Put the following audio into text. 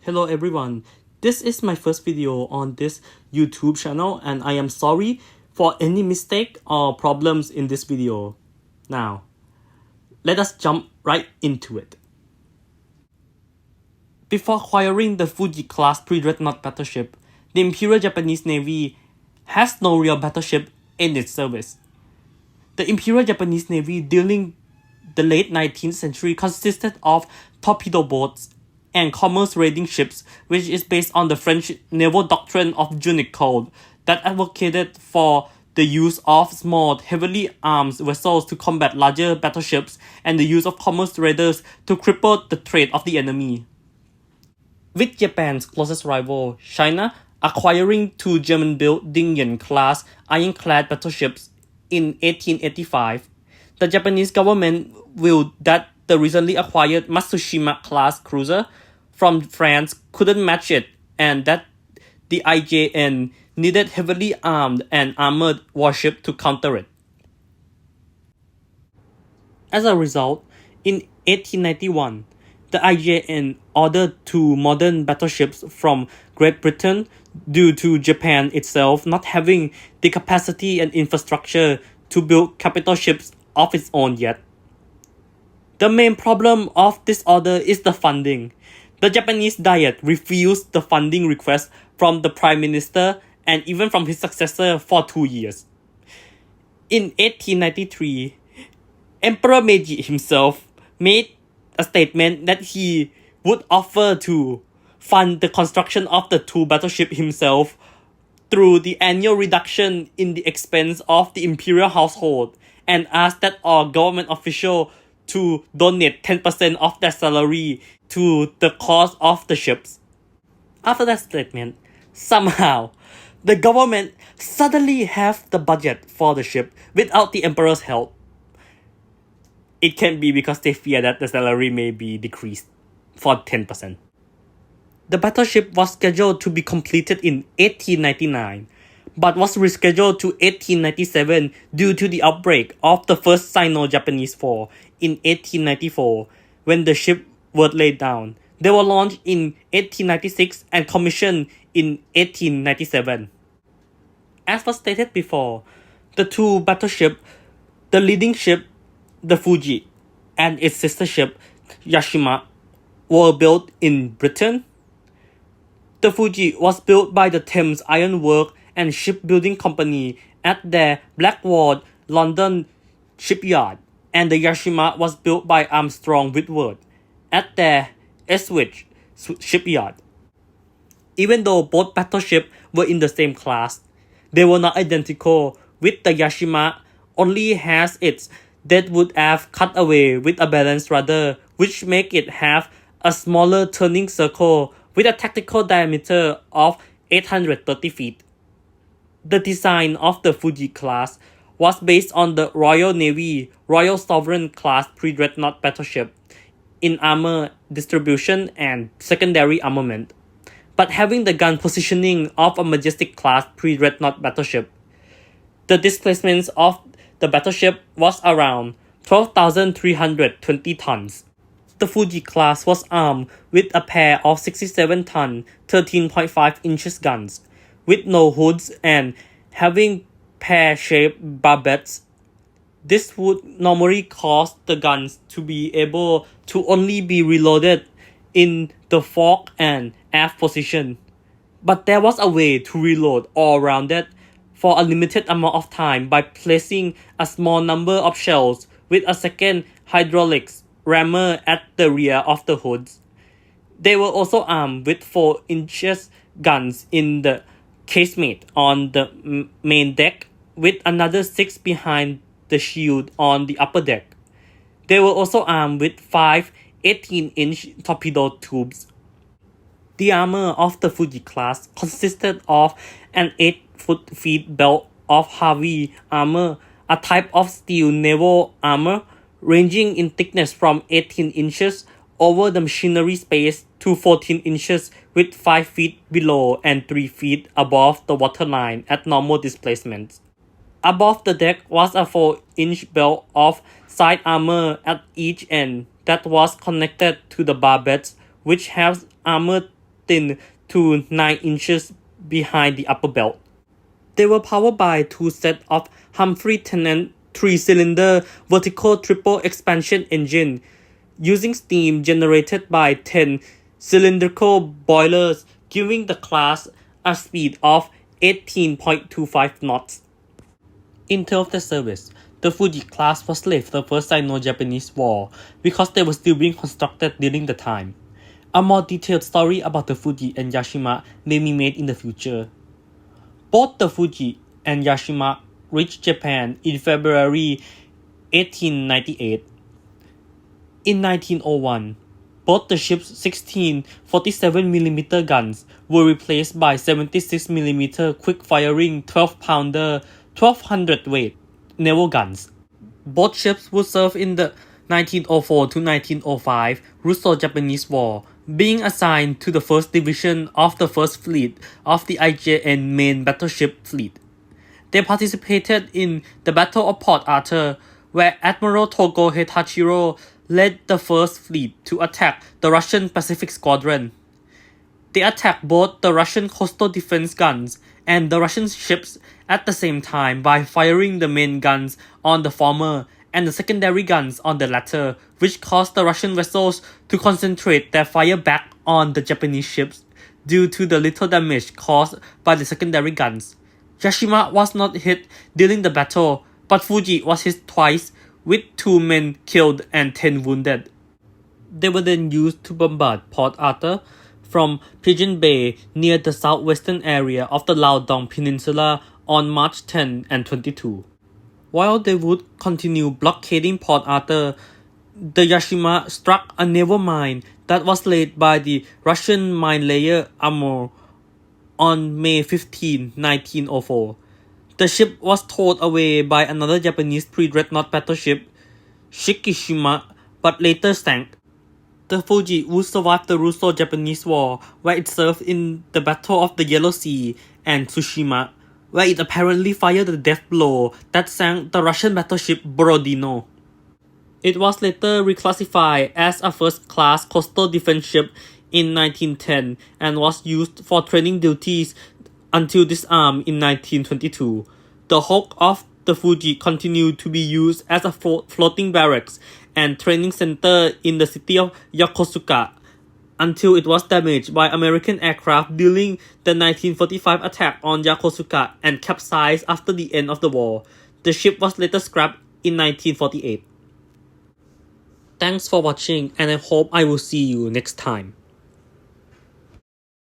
Hello everyone, this is my first video on this YouTube channel and I am sorry for any mistake or problems in this video. Now, let us jump right into it. Before acquiring the Fuji Class Pre-Dreadnought battleship, the Imperial Japanese Navy has no real battleship in its service. The Imperial Japanese Navy during the late 19th century consisted of torpedo boats and commerce raiding ships, which is based on the French naval doctrine of Junique Code that advocated for the use of small, heavily armed vessels to combat larger battleships and the use of commerce raiders to cripple the trade of the enemy. With Japan's closest rival, China, acquiring two German-built Dingyan-class ironclad battleships in 1885, the Japanese government willed that the recently acquired Matsushima-class cruiser from France couldn't match it and that the IJN needed heavily armed and armored warship to counter it. As a result, in 1891, the IJN ordered two modern battleships from Great Britain due to Japan itself not having the capacity and infrastructure to build capital ships of its own yet. The main problem of this order is the funding. The Japanese Diet refused the funding request from the Prime Minister and even from his successor for 2 years. In 1893, Emperor Meiji himself made a statement that he would offer to fund the construction of the two battleships himself through the annual reduction in the expense of the imperial household and asked that all government officials to donate 10% of their salary to the cost of the ships. After that statement, somehow, the government suddenly have the budget for the ship without the emperor's help. It can be because they fear that the salary may be decreased for 10%. The battleship was scheduled to be completed in 1899, but was rescheduled to 1897 due to the outbreak of the First Sino-Japanese War in 1894 when the ship was laid down. They were launched in 1896 and commissioned in 1897. As was stated before, the two battleships, the leading ship, the Fuji, and its sister ship, Yashima, were built in Britain. The Fuji was built by the Thames Iron Work and Shipbuilding Company at their Blackwall, London shipyard, and the Yashima was built by Armstrong Whitworth at their Ipswich shipyard. Even though both battleships were in the same class, they were not identical, with the Yashima only has its deadwood aft cut away with a balanced rudder, which make it have a smaller turning circle with a tactical diameter of 830 feet. The design of the Fuji class was based on the Royal Navy Royal Sovereign class Pre-Dreadnought battleship in armor distribution and secondary armament, but having the gun positioning of a Majestic class Pre-Dreadnought battleship. The displacement of the battleship was around 12,320 tons. The Fuji class was armed with a pair of 67-ton 13.5 inches guns, with no hoods and having pear-shaped barbettes. This would normally cause the guns to be able to only be reloaded in the fork and aft position. But there was a way to reload all around it for a limited amount of time by placing a small number of shells with a second hydraulics rammer at the rear of the hoods. They were also armed with 4 inches guns in the casemate on the main deck, with another 6 behind the shield on the upper deck. They were also armed with 5 18-inch torpedo tubes. The armor of the Fuji class consisted of an 8-foot belt of heavy armor, a type of steel naval armor ranging in thickness from 18 inches over the machinery space to 14 inches with 5 feet below and 3 feet above the waterline at normal displacement. Above the deck was a 4-inch belt of side armor at each end that was connected to the barbettes, which has armored thin to 9 inches behind the upper belt. They were powered by two sets of Humphrey Tennant 3-cylinder vertical triple expansion engine using steam generated by 10 cylindrical boilers, giving the class a speed of 18.25 knots. In terms of their service, the Fuji Class was slated for the First Sino-Japanese War because they were still being constructed during the time. A more detailed story about the Fuji and Yashima may be made in the future. Both the Fuji and Yashima reached Japan in February 1898. In 1901, both the ship's 16 47mm guns were replaced by 76mm quick-firing 12-pounder 1200 weight naval guns. Both ships would serve in the 1904 to 1905 Russo-Japanese War, being assigned to the 1st Division of the 1st Fleet of the IJN main battleship fleet. They participated in the Battle of Port Arthur, where Admiral Togo Hitachiro led the 1st Fleet to attack the Russian Pacific Squadron. They attacked both the Russian coastal defense guns and the Russian ships at the same time by firing the main guns on the former and the secondary guns on the latter, which caused the Russian vessels to concentrate their fire back on the Japanese ships due to the little damage caused by the secondary guns. Yashima was not hit during the battle, but Fuji was hit twice, with 2 men killed and 10 wounded. They were then used to bombard Port Arthur from Pigeon Bay near the southwestern area of the Liaodong Peninsula on March 10 and 22. While they would continue blockading Port Arthur, the Yashima struck a naval mine that was laid by the Russian mine layer Amur on May 15, 1904. The ship was towed away by another Japanese Pre-Dreadnought battleship, Shikishima, but later sank. The Fuji would survive the Russo-Japanese War, where it served in the Battle of the Yellow Sea, and Tsushima, where it apparently fired the death blow that sank the Russian battleship Borodino. It was later reclassified as a first-class coastal defense ship in 1910 and was used for training duties until disarmed in 1922. The hulk of the Fuji continued to be used as a floating barracks and training center in the city of Yokosuka until it was damaged by American aircraft during the 1945 attack on Yokosuka and capsized after the end of the war. The ship was later scrapped in 1948. Thanks for watching, and I hope I will see you next time.